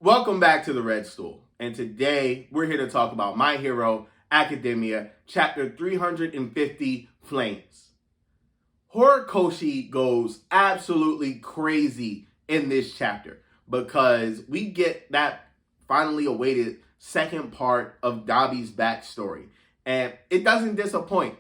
Welcome back to the Red Stool, and today we're here to talk about My Hero Academia, Chapter 350, Flames. Horikoshi goes absolutely crazy in this chapter because we get that finally awaited second part of Dabi's backstory, and it doesn't disappoint.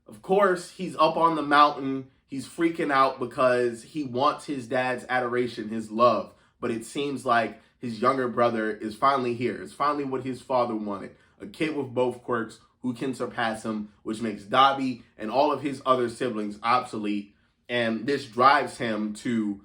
Of course, he's up on the mountain, he's freaking out because he wants his dad's adoration, his love, but it seems like his younger brother is finally here. It's finally what his father wanted. A kid with both quirks who can surpass him, which makes Dabi and all of his other siblings obsolete. And this drives him to,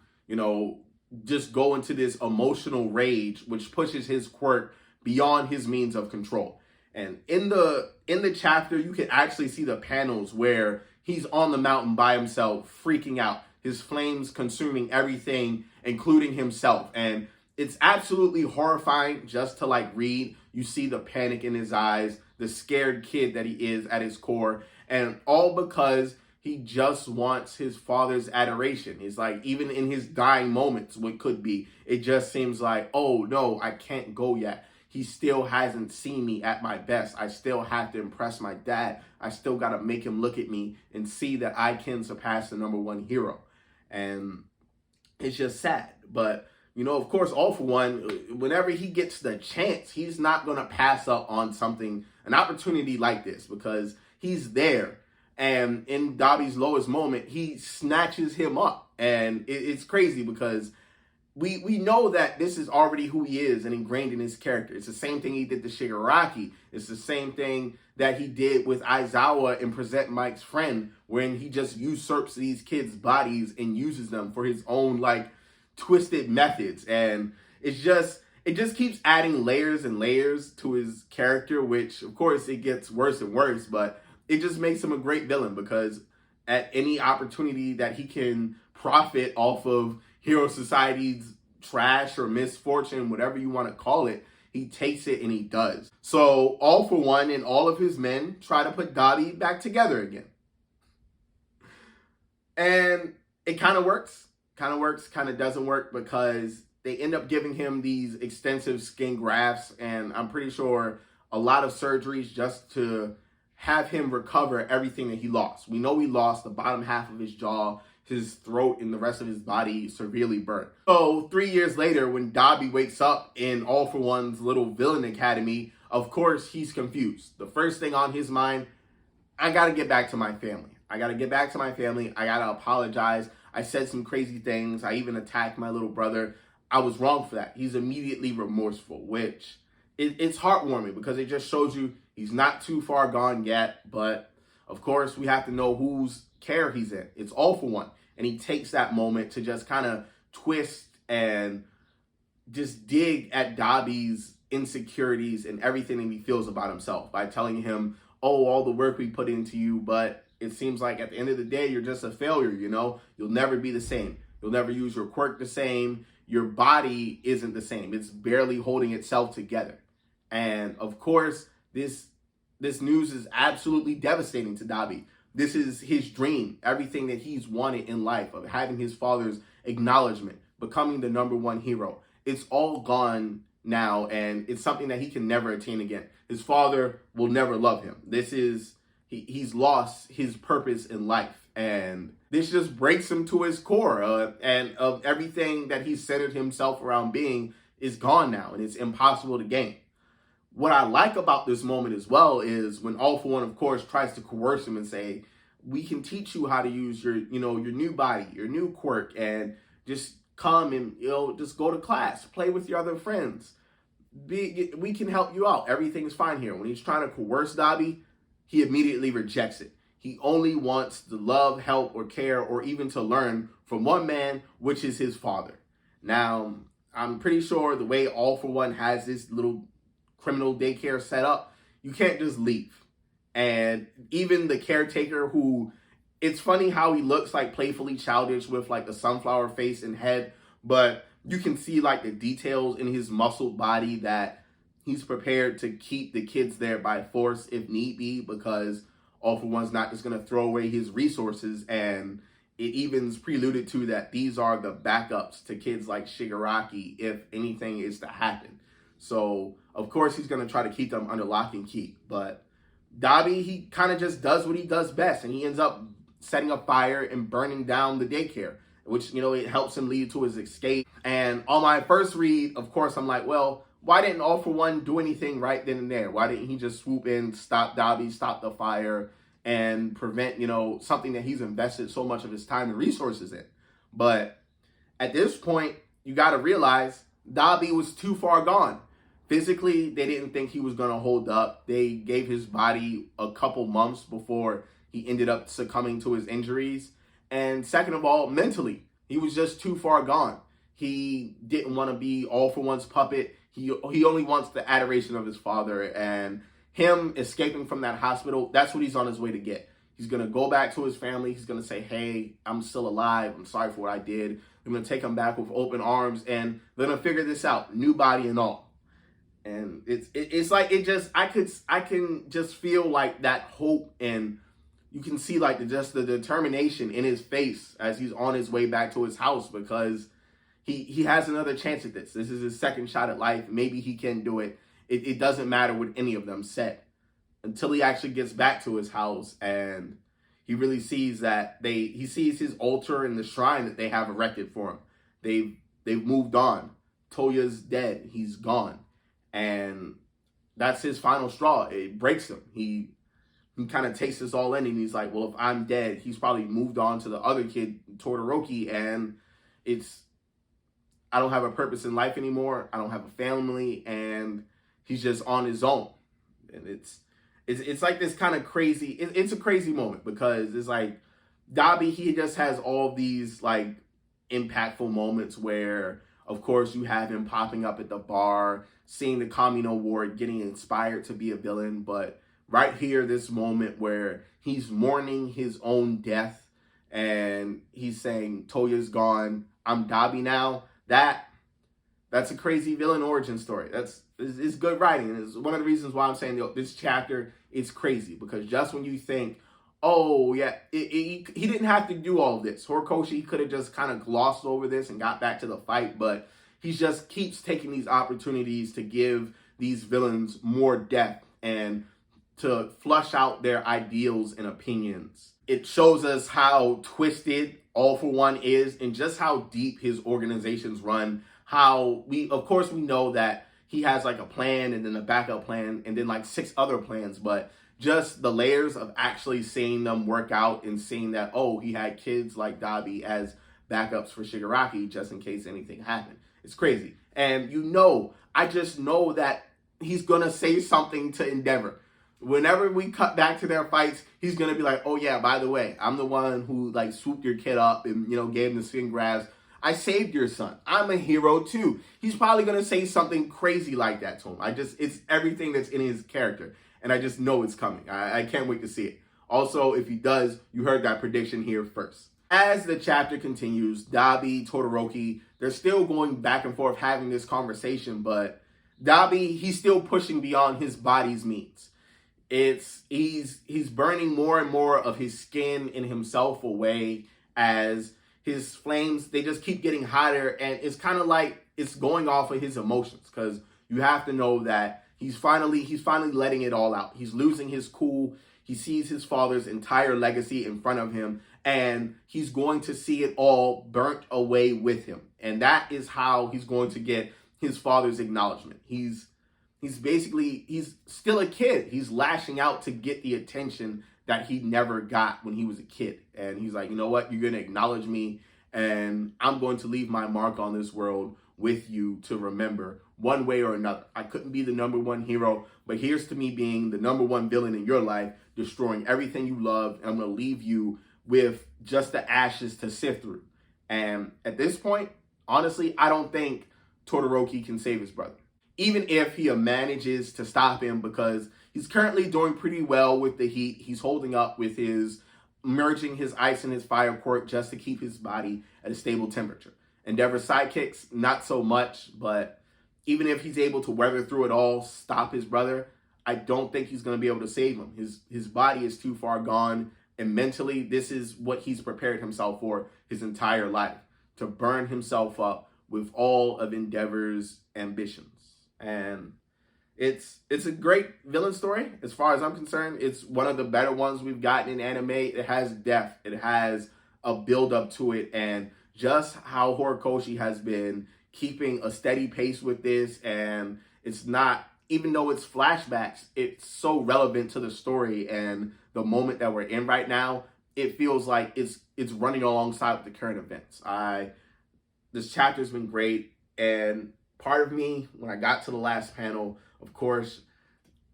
just go into this emotional rage, which pushes his quirk beyond his means of control. And in the chapter, you can actually see the panels where he's on the mountain by himself, freaking out. His flames consuming everything, including himself. And it's absolutely horrifying just to read. You see the panic in his eyes, the scared kid that he is at his core, and all because he just wants his father's adoration. It's like, even in his dying moments, what could be, it just seems like, oh no, I can't go yet. He still hasn't seen me at my best. I still have to impress my dad. I still got to make him look at me and see that I can surpass the number one hero. And it's just sad. But of course, All For One, whenever he gets the chance, he's not going to pass up on an opportunity like this, because he's there. And in Dabi's lowest moment, he snatches him up. And it's crazy because we know that this is already who he is and ingrained in his character. It's the same thing he did to Shigaraki. It's the same thing that he did with Aizawa in Present Mike's Friend, when he just usurps these kids' bodies and uses them for his own, twisted methods. And it just keeps adding layers and layers to his character, which of course it gets worse and worse, but it just makes him a great villain, because at any opportunity that he can profit off of Hero Society's trash or misfortune, whatever you want to call it, he takes it and he does. So All For One and all of his men try to put Dabi back together again. And it kind of works. Kind of doesn't work, because they end up giving him these extensive skin grafts, and I'm pretty sure a lot of surgeries just to have him recover everything that he lost. We know he lost the bottom half of his jaw, his throat, and the rest of his body severely burnt. So 3 years later, when Dabi wakes up in All For One's little villain academy, of course he's confused. The first thing on his mind, I gotta get back to my family. I gotta apologize. I said some crazy things. I even attacked my little brother. I was wrong for that. He's immediately remorseful, which it's heartwarming, because it just shows you he's not too far gone yet. But of course, we have to know whose care he's in. It's All For One. And he takes that moment to just kind of twist and just dig at Dabi's insecurities and everything that he feels about himself by telling him, oh, all the work we put into you, but it seems like at the end of the day, you're just a failure, You'll never be the same. You'll never use your quirk the same. Your body isn't the same. It's barely holding itself together. And of course, this news is absolutely devastating to Dabi. This is his dream, everything that he's wanted in life, of having his father's acknowledgement, becoming the number one hero. It's all gone now, and it's something that he can never attain again. His father will never love him. He's lost his purpose in life, and this just breaks him to his core, and of everything that he centered himself around being is gone now, and it's impossible to gain. What I like about this moment as well is when All For One, of course, tries to coerce him and say, we can teach you how to use your new body, your new quirk, and just come and, just go to class, play with your other friends. We can help you out. Everything's fine here. When he's trying to coerce Dabi, he immediately rejects it. He only wants to love, help, or care, or even to learn from one man, which is his father. Now, I'm pretty sure the way All For One has this little criminal daycare set up, you can't just leave. And even the caretaker, who, it's funny how he looks playfully childish with a sunflower face and head, but you can see the details in his muscled body that he's prepared to keep the kids there by force if need be, because All For One's not just going to throw away his resources and it even's preluded to that these are the backups to kids like Shigaraki if anything is to happen. So, of course, he's going to try to keep them under lock and key. But Dabi, he kind of just does what he does best, and he ends up setting a fire and burning down the daycare, which, it helps him lead to his escape. And on my first read, of course, I'm like, well, why didn't All For One do anything right then and there? Why didn't he just swoop in, stop Dabi, stop the fire, and prevent, something that he's invested so much of his time and resources in? But at this point, you got to realize Dabi was too far gone. Physically, they didn't think he was going to hold up. They gave his body a couple months before he ended up succumbing to his injuries. And second of all, mentally, he was just too far gone. He didn't want to be All For One's puppet. He only wants the adoration of his father. And him escaping from that hospital, that's what he's on his way to get. He's going to go back to his family. He's going to say, hey, I'm still alive. I'm sorry for what I did. I'm going to take him back with open arms. And they're going to figure this out, new body and all. And it's like I can just feel like that hope, and you can see like the determination in his face as he's on his way back to his house, because he has another chance at this. This is his second shot at life. Maybe he can do it. It doesn't matter what any of them said until he actually gets back to his house and he really sees that he sees his altar and the shrine that they have erected for him. They've moved on. Touya's dead. He's gone. And that's his final straw. It breaks him. He kind of takes this all in, and he's like, well, if I'm dead, he's probably moved on to the other kid, Todoroki, and I don't have a purpose in life anymore. I don't have a family, and he's just on his own. And it's like this kind of crazy, it's a crazy moment, because it's like Dabi, he just has all these like impactful moments where, of course, you have him popping up at the bar, seeing the Kamino Ward, getting inspired to be a villain. But right here, this moment where he's mourning his own death and he's saying, Touya's gone, I'm Dabi now. That's a crazy villain origin story. It's good writing. And it's one of the reasons why I'm saying this chapter is crazy, because just when you think, oh, yeah, he didn't have to do all of this. Horikoshi could have just kind of glossed over this and got back to the fight, but he just keeps taking these opportunities to give these villains more depth and to flush out their ideals and opinions. It shows us how twisted All For One is and just how deep his organizations run. How we know that he has like a plan and then a backup plan and then like 6 other plans, but just the layers of actually seeing them work out and seeing that, oh, he had kids like Dabi as backups for Shigaraki just in case anything happened. It's crazy. And I just know that he's going to say something to Endeavor. Whenever we cut back to their fights, he's going to be like, oh yeah, by the way, I'm the one who like swooped your kid up and, gave him the skin grabs. I saved your son. I'm a hero too. He's probably going to say something crazy like that to him. It's everything that's in his character. And I just know it's coming. I can't wait to see it. Also, if he does, you heard that prediction here first. As the chapter continues, Dabi, Todoroki, they're still going back and forth having this conversation, but Dabi, he's still pushing beyond his body's means. He's burning more and more of his skin and himself away as his flames, they just keep getting hotter, and it's kind of like it's going off of his emotions, because you have to know that he's finally letting it all out. He's losing his cool. He sees his father's entire legacy in front of him, and he's going to see it all burnt away with him. And that is how he's going to get his father's acknowledgement. He's still a kid. He's lashing out to get the attention that he never got when he was a kid. And he's like, you know what? You're going to acknowledge me, and I'm going to leave my mark on this world with you to remember one way or another. I couldn't be the number one hero, but here's to me being the number one villain in your life, destroying everything you love, and I'm going to leave you with just the ashes to sift through. And at this point, honestly, I don't think Todoroki can save his brother, even if he manages to stop him, because he's currently doing pretty well with the heat. He's holding up with his merging his ice and his fire quirk just to keep his body at a stable temperature. Endeavor's sidekicks, not so much, but even if he's able to weather through it all, stop his brother, I don't think he's going to be able to save him. His body is too far gone. And mentally, this is what he's prepared himself for his entire life, to burn himself up with all of Endeavor's ambitions. And it's a great villain story as far as I'm concerned. It's one of the better ones we've gotten in anime. It has depth. It has a build up to it, and just how Horikoshi has been keeping a steady pace with this. And it's not, even though it's flashbacks, it's so relevant to the story and the moment that we're in right now. It feels like it's running alongside with the current events. This chapter's been great, and part of me, when I got to the last panel, of course,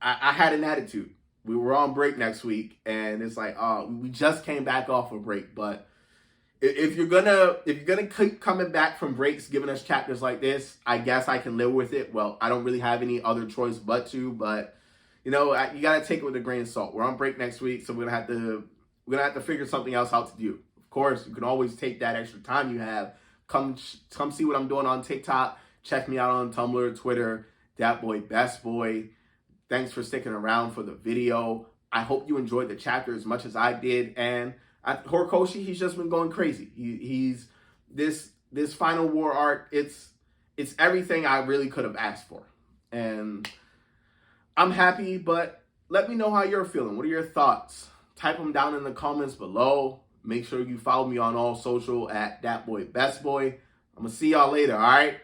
I had an attitude. We were on break next week, and it's like, oh, we just came back off a break. But if you're gonna keep coming back from breaks, giving us chapters like this, I guess I can live with it. Well, I don't really have any other choice but to. But you gotta take it with a grain of salt. We're on break next week, so we're gonna have to figure something else out to do. Of course, you can always take that extra time you have. Come see what I'm doing on TikTok. Check me out on Tumblr, Twitter, Dat Boy Best Boy. Thanks for sticking around for the video. I hope you enjoyed the chapter as much as I did. And Horikoshi, he's just been going crazy. He's this final war arc. It's everything I really could have asked for, and I'm happy. But let me know how you're feeling. What are your thoughts? Type them down in the comments below. Make sure you follow me on all social at Dat Boy Best Boy. I'm gonna see y'all later. All right,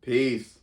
peace.